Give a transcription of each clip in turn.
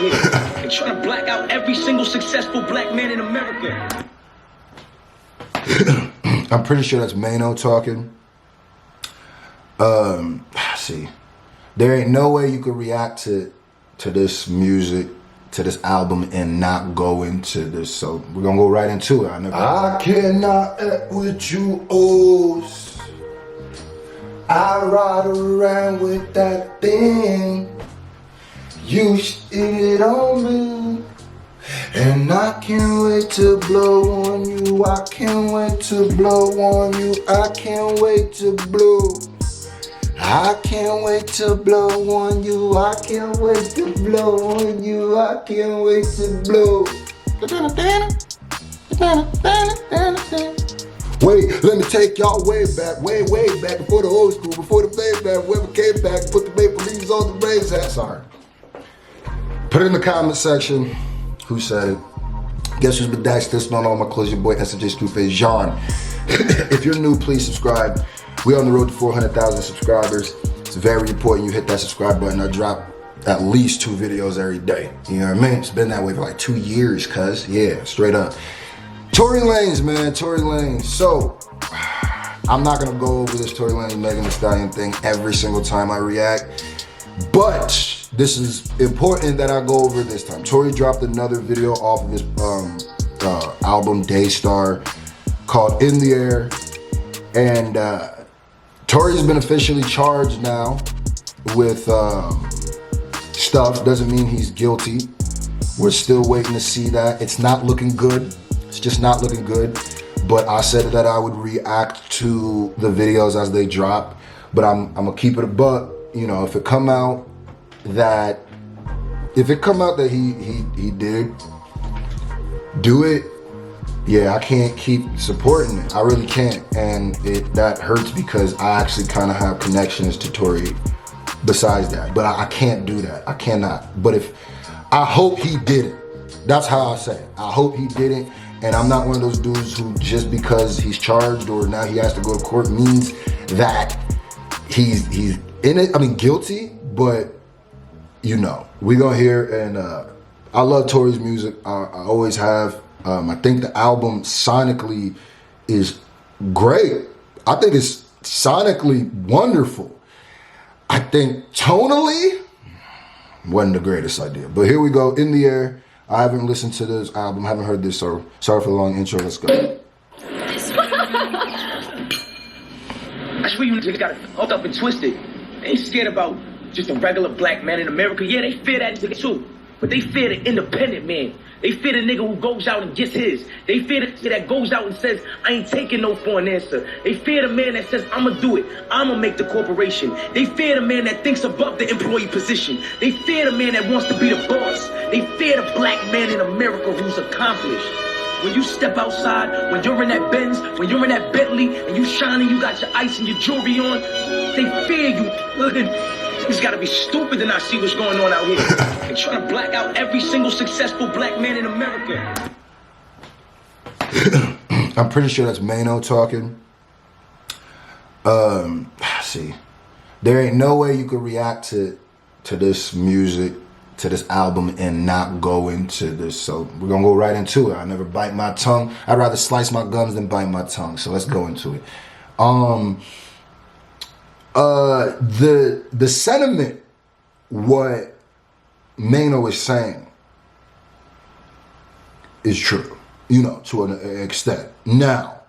out here. They're trying to black out every single successful black man in America. I'm pretty sure that's Mano talking. See, there ain't no way you could react to this music, to this album, and not go into this. So we're gonna go right into it. I cannot act with you O's. I ride around with that thing. You shit it on me. And I can't wait to blow on you. I can't wait to blow on you. I can't wait to blow. I can't wait to blow on you. I can't wait to blow on you. I can't wait to blow. Wait, let me take y'all way back, way back before the old school, before the playback, whoever came back, put the maple leaves on the raised hat. Sorry. Put it in the comment section. Who said it? Guess who's been daxed this on all my clothes? Your boy SJ Screwface John. If you're new, please subscribe. We're on the road to 400,000 subscribers. It's very important you hit that subscribe button. I drop at least 2 videos every day. You know what I mean? It's been that way for like 2 years, cuz. Yeah, straight up. Tory Lanez, man. Tory Lanez. So, I'm not going to go over this Tory Lanez Megan Thee Stallion thing every single time I react. But this is important that I go over this time. Tory dropped another video off of his album Daystar called In the Air. And Tory's been officially charged now with stuff. Doesn't mean he's guilty. We're still waiting to see that. It's not looking good. It's just not looking good. But I said that I would react to the videos as they drop. But I'm gonna keep it a buck. You know, if it come out that he did do it, yeah, I can't keep supporting it. I really can't, and that hurts because I actually kind of have connections to Tory besides that. But I can't do that. I cannot. But I hope he didn't. That's how I say it. I hope he didn't. And I'm not one of those dudes who just because he's charged or now he has to go to court means that he's in it. I mean, guilty, but you know, we gonna hear. And I love Tory's music. I always have. I think the album sonically is great. I think it's sonically wonderful. I think tonally wasn't the greatest idea. But here we go. In the Air. I haven't listened to this album. Haven't heard this. So sorry for the long intro. Let's go. That's where you just got hooked up and twisted. They ain't scared about just a regular black man in America. Yeah, they fear that nigga too. But they fear the independent man. They fear the nigga who goes out and gets his. They fear the nigga that goes out and says, I ain't taking no for an answer. They fear the man that says, I'ma do it. I'ma make the corporation. They fear the man that thinks above the employee position. They fear the man that wants to be the boss. They fear the black man in America who's accomplished. When you step outside, when you're in that Benz, when you're in that Bentley, and you shining, you got your ice and your jewelry on, they fear you. It's gotta be stupid to not see what's going on out here. They're trying to black out every single successful black man in America. I'm pretty sure that's Mano talking. See, there ain't no way you could react to this music, to this album, and not go into this. So we're gonna go right into it. I never bite my tongue. I'd rather slice my gums than bite my tongue. So let's go into it. The sentiment, what Mano is saying is true, you know, to an extent. Now,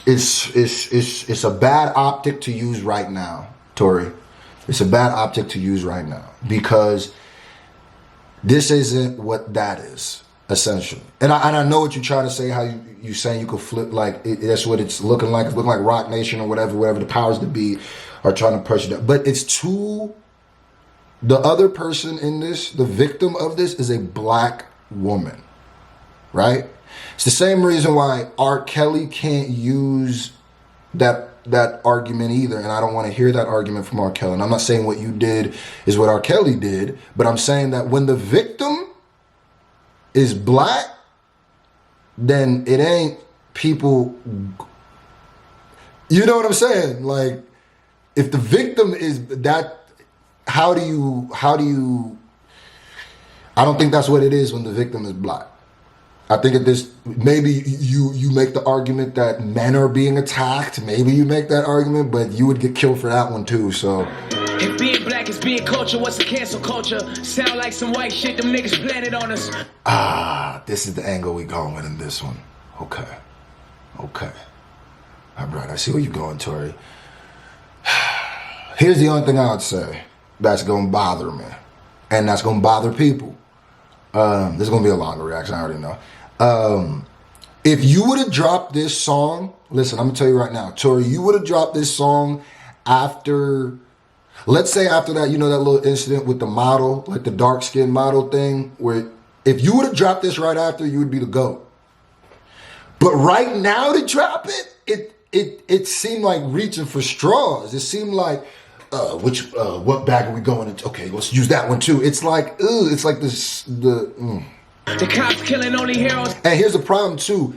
it's a bad optic to use right now, Tory. It's a bad optic to use right now because this isn't what that is, essentially. And I know what you're trying to say, how you saying you could flip, like, that's what it's looking like. It's looking like Rock Nation or whatever the powers that be are trying to pressure that. But it's the other person in this, the victim of this, is a black woman, right? It's the same reason why R. Kelly can't use that argument either, and I don't want to hear that argument from R. Kelly. And I'm not saying what you did is what R. Kelly did, but I'm saying that when the victim is black, then it ain't people, you know what I'm saying? Like, if the victim is that, how do you, I don't think that's what it is when the victim is black. I think at this, maybe you make the argument that men are being attacked. Maybe you make that argument, but you would get killed for that one too, so. If being black is being culture, what's the cancel culture? Sound like some white shit them niggas planted on us. This is the angle we going with in this one. Okay. All right, I see where you're going, Tory. Here's the only thing I would say that's gonna bother me, and that's gonna bother people. There's gonna be a longer reaction, I already know. If you would have dropped this song, listen, I'm gonna tell you right now, Tory, you would have dropped this song after, let's say after that, you know that little incident with the model, like the dark skinned model thing, where if you would have dropped this right after, you would be the GOAT. But right now to drop it seemed like reaching for straws. It seemed like, what bag are we going into? Okay, let's use that one too. It's like, the cops killing only heroes. And here's the problem too.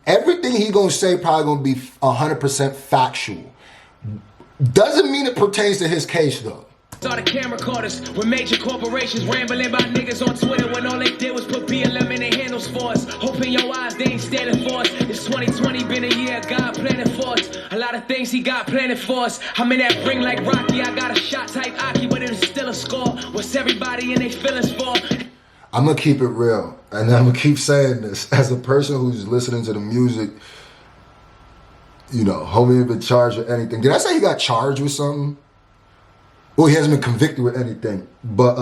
Everything he gonna say probably gonna be 100% factual. Doesn't mean it pertains to his case though. Saw the camera recorders with major corporations rambling about niggas on Twitter when all they did was put BLM in their handles for us. Open your eyes, they ain't standing for us. It's 2020, been a year, God planning for us. A lot of things he got planning for us. I'm in that ring like Rocky, I got a shot type Aki, but it's still a score. What's everybody in their feelings for? I'm gonna keep it real, and I'm gonna keep saying this. As a person who's listening to the music, you know, homie ain't been charged with anything. Did I say he got charged with something? Well, he hasn't been convicted with anything, but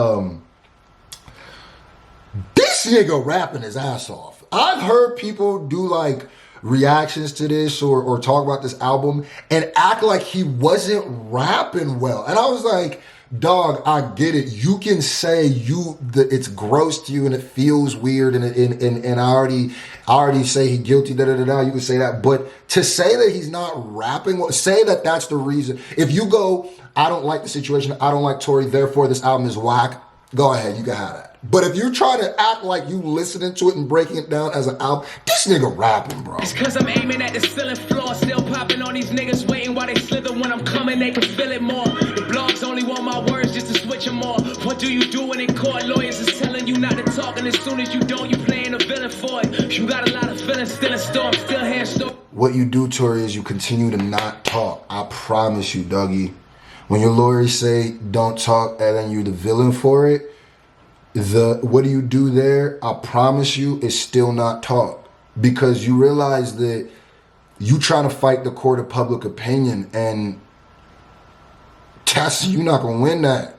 this nigga rapping his ass off. I've heard people do like reactions to this or talk about this album and act like he wasn't rapping well. And I was like, dog, I get it. You can say it's gross to you and it feels weird and I already say he guilty, You can say that, but to say that he's not rapping, say that that's the reason. If you go, I don't like the situation, I don't like Tory, therefore this album is whack, go ahead, you can have that. But if you're trying to act like you listening to it and breaking it down as an album, this nigga rapping, bro. It's cause I'm aiming at the ceiling floor, still popping on these niggas, waiting while they slither. When I'm coming, they can feel it more. The blogs only want my words just to switch them more. What do you do when in court? Lawyers is telling you not to talk, and as soon as you don't, you playing a villain for it. You got a lot of feelings still in store, still hand store. What you do, Tory, is you continue to not talk. I promise you, Dougie. When your lawyers say don't talk and then you're the villain for it, what do you do there? I promise you, it's still not talk. Because you realize that you trying to fight the court of public opinion, and Tess, you're not going to win that.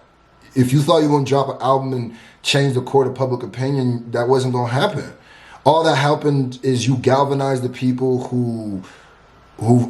If you thought you were going to drop an album and change the court of public opinion, that wasn't going to happen. All that happened is you galvanized the people who've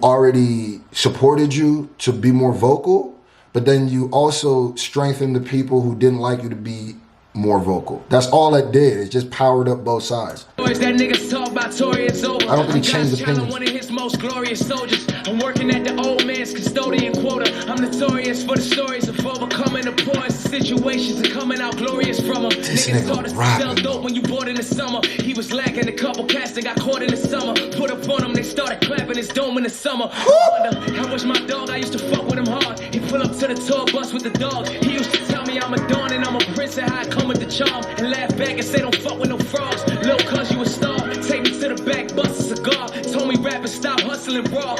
already supported you to be more vocal, but then you also strengthened the people who didn't like you to be more vocal. That's all it did. It just powered up both sides. That niggas talk about Tory is over. I don't think he changed opinions. One of his most glorious soldiers. I'm working at the old man's custodian quota. I'm notorious for the stories of overcoming the poorest situations and coming out glorious from them. This Niggas taught us to sell nigga dope when you bought in the summer. He was lacking a couple cats that got caught in the summer. Put up on him, they started clapping his dome in the summer. I wonder how much my dog, I used to fuck with him hard. He pull up to the tour bus with the dog. He used to tell me I'm a dawn and I'm a prince and how I come with the charm. And laugh back and say don't fuck with no frogs. Lil' cuz you a star. Take me to the back, bust a cigar. Told me rappers stop hustling raw.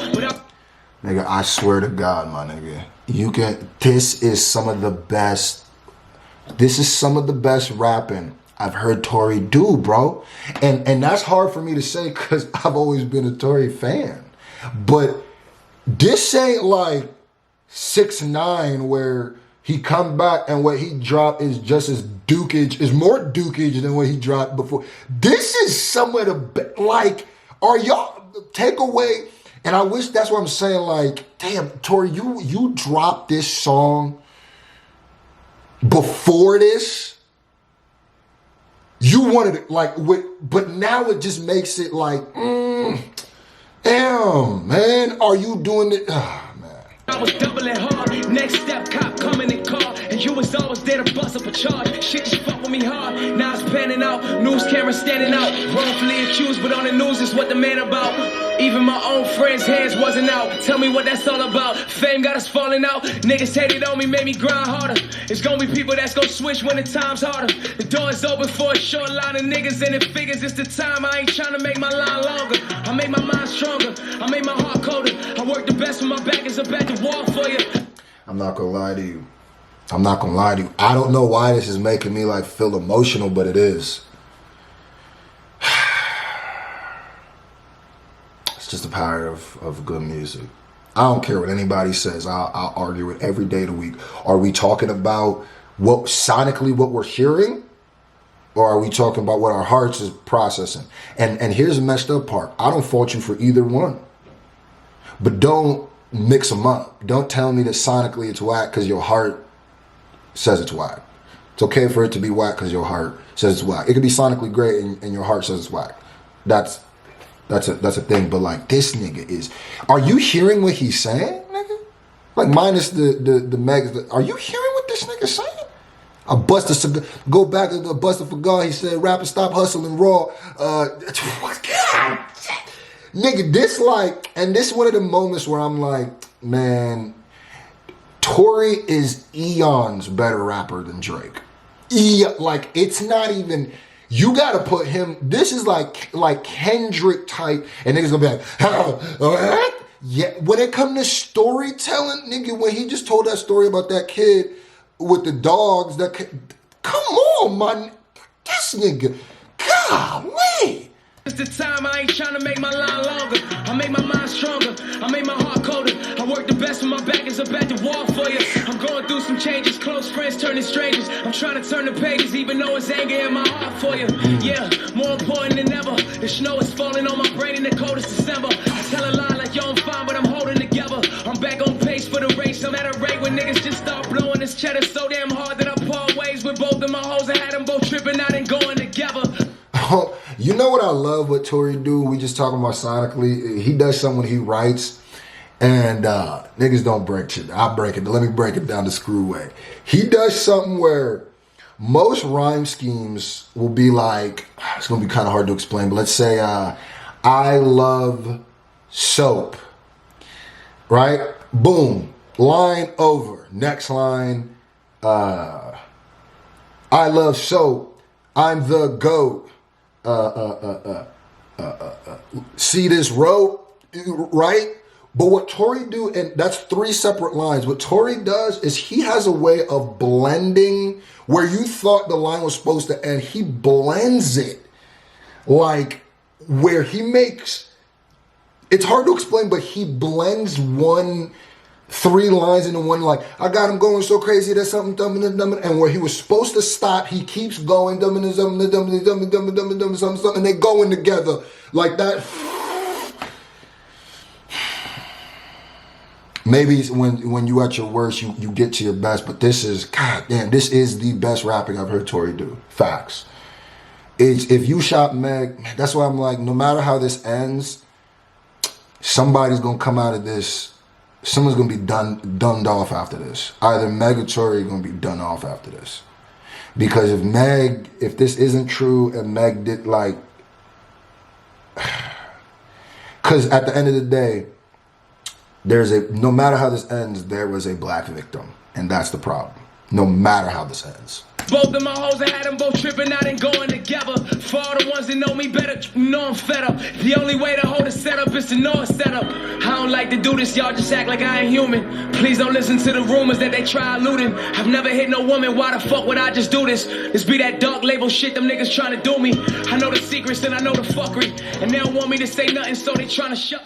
Nigga, I swear to God, my nigga. This is some of the best rapping I've heard Tory do, bro. And that's hard for me to say because I've always been a Tory fan. But this ain't like 6ix9ine where he come back and what he dropped is just as dukage, is more dukage than what he dropped before. This is some of the, like, are y'all, take away, and I wish, that's what I'm saying, like, damn, Tory, you dropped this song before this. You wanted it, like, but now it just makes it like, damn, man, are you doing it? Ah, man. I was doubling hard. Next step, cop coming in car. and you was always there to bust up a charge. Shit just fuck with me hard. Now it's panning out. News camera standing out. Wrongfully accused, but on the news is what the man about. Even my own friends' hands wasn't out. Tell me what that's all about. Fame got us falling out. Niggas hated on me, made me grind harder. It's gonna be people that's gonna switch when the time's harder. The door is open for a short line of niggas, and it figures it's the time. I ain't trying to make my line longer. I made my mind stronger. I made my heart colder. I work the best when my back is up at the wall for you. I'm not gonna lie to you. I'm not gonna lie to you. I don't know why this is making me like feel emotional, but it is. It's just the power of good music. I don't care what anybody says. I'll argue it every day of the week. Are we talking about what sonically what we're hearing? Or are we talking about what our hearts is processing? And here's the messed up part. I don't fault you for either one. But don't mix them up. Don't tell me that sonically it's whack because your heart says it's whack. It's okay for it to be whack because your heart says it's whack. It could be sonically great and your heart says it's whack. That's a thing. But like this nigga is, are you hearing what he's saying, nigga? Like minus the megs. Are you hearing what this nigga's saying? I bust a cigar. Go back to the bust a cigar. He said, "Rappers stop hustling raw." Nigga, this like, and this is one of the moments where I'm like, man, Tory is eons better rapper than Drake. Like it's not even. You gotta put him. This is like Kendrick type, and niggas gonna be like, yeah. When it comes to storytelling, nigga, when he just told that story about that kid with the dogs, come on, man, this nigga, golly. It's the time. I ain't trying to make my line longer. I made my mind stronger. I made my heart colder. I work the best when my back is up at the wall for you. I'm going through some changes. Close friends turning strangers. I'm trying to turn the pages, even though it's anger in my heart for you. Yeah, more important than ever. The snow is falling on my brain in the coldest December. I tell a lie like yo, I'm fine, but I'm holding together. I'm back on pace for the race. I'm at a rate when niggas just start blowing this cheddar so damn hard that I part ways with both of my hoes. I had them both tripping out and going together. You know what I love what Tory do? We just talking about sonically. He does something when he writes, and niggas don't break shit. I break it. Let me break it down the screw way. He does something where most rhyme schemes will be like, it's going to be kind of hard to explain, but let's say, I love soap, right? Boom, line over. Next line, I love soap. I'm the GOAT. See this rope, right? But what Tory do, and that's three separate lines. What Tory does is he has a way of blending where you thought the line was supposed to end. He blends it like where he makes, it's hard to explain, but he blends three lines into one, like, I got him going so crazy, that's something dumb and where he was supposed to stop, he keeps going dumb and they going together like that. Maybe when you at your worst, you get to your best, but this is, god damn, this is the best rapping I've heard Tory do. Facts. If you shot Meg, that's why I'm like, no matter how this ends, somebody's gonna come out of this. Someone's gonna be dunned off after this. Either Meg or Tory are gonna be done off after this. Because if this isn't true and Meg did like, because at the end of the day, no matter how this ends, there was a black victim. And that's the problem. No matter how this ends. Both of my hoes, I had them both tripping out and going together. For all the ones that know me better, you know I'm fed up. The only way to hold a setup is to know a setup. I don't like to do this, y'all just act like I ain't human. Please don't listen to the rumors that they try eluding. I've never hit no woman, why the fuck would I just do this? This be that dark label shit them niggas trying to do me. I know the secrets and I know the fuckery. And they don't want me to say nothing, so they trying to shut.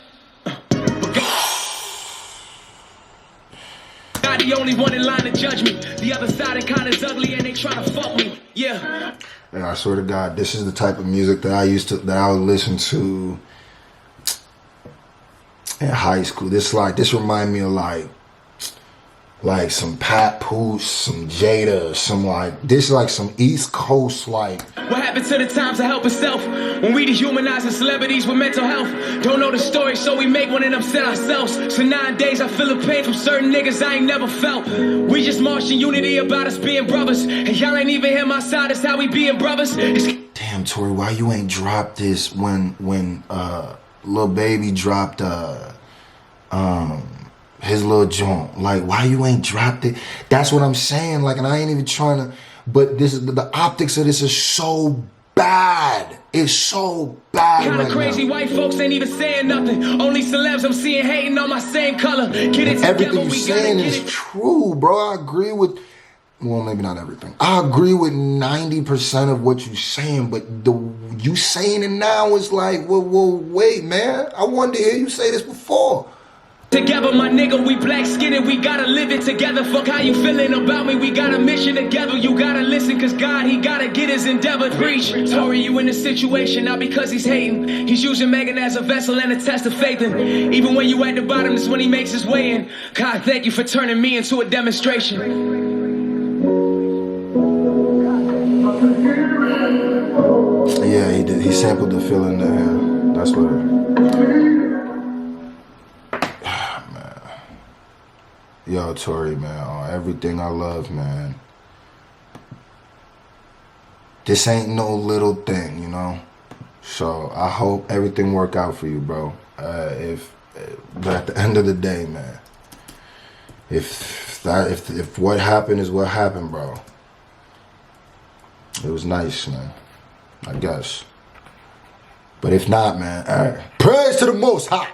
God the only one in line to judge me. The other side and kind is ugly and they trying to fuck me. Yeah. And I swear to God, this is the type of music that I would listen to in high school. This remind me of like like some Papoose, some Jada, some like, this is like some East Coast like. What happened to the times of help itself? When we dehumanizing celebrities with mental health. Don't know the story, so we make one and upset ourselves. So nowadays I feel the pain from certain niggas I ain't never felt. We just march in unity about us being brothers. And y'all ain't even hear my side, that's how we being brothers. Damn, Tory, why you ain't dropped this when Lil Baby dropped his little joint? Like, why you ain't dropped it? That's what I'm saying. Like, and I ain't even trying to, but this is the optics of this is so bad. It's so bad. Kinda right crazy now. White folks ain't even saying nothing. Only celebs I'm seeing hating on my same color. Get it together, Everything you're we saying gotta is get it. true, bro. I agree with, well, maybe not everything. I agree with 90% of what you're saying, but you saying it now is like, well, wait, man. I wanted to hear you say this before. Together, my nigga, we black skinned, we gotta live it together. Fuck how you feeling about me, we got a mission together. You gotta listen, cause God, he gotta get his endeavor. Preach. Tory, you in the situation, not because he's hating. He's using Megan as a vessel and a test of faith. And even when you at the bottom, is when he makes his way in. God, thank you for turning me into a demonstration. Yeah, he did. He sampled the feeling there. That's what. Yo, Tory, man, on everything I love, man. This ain't no little thing, you know? So I hope everything work out for you, bro. But at the end of the day, man, if what happened is what happened, bro, it was nice, man, I guess. But if not, man, praise to the Most High.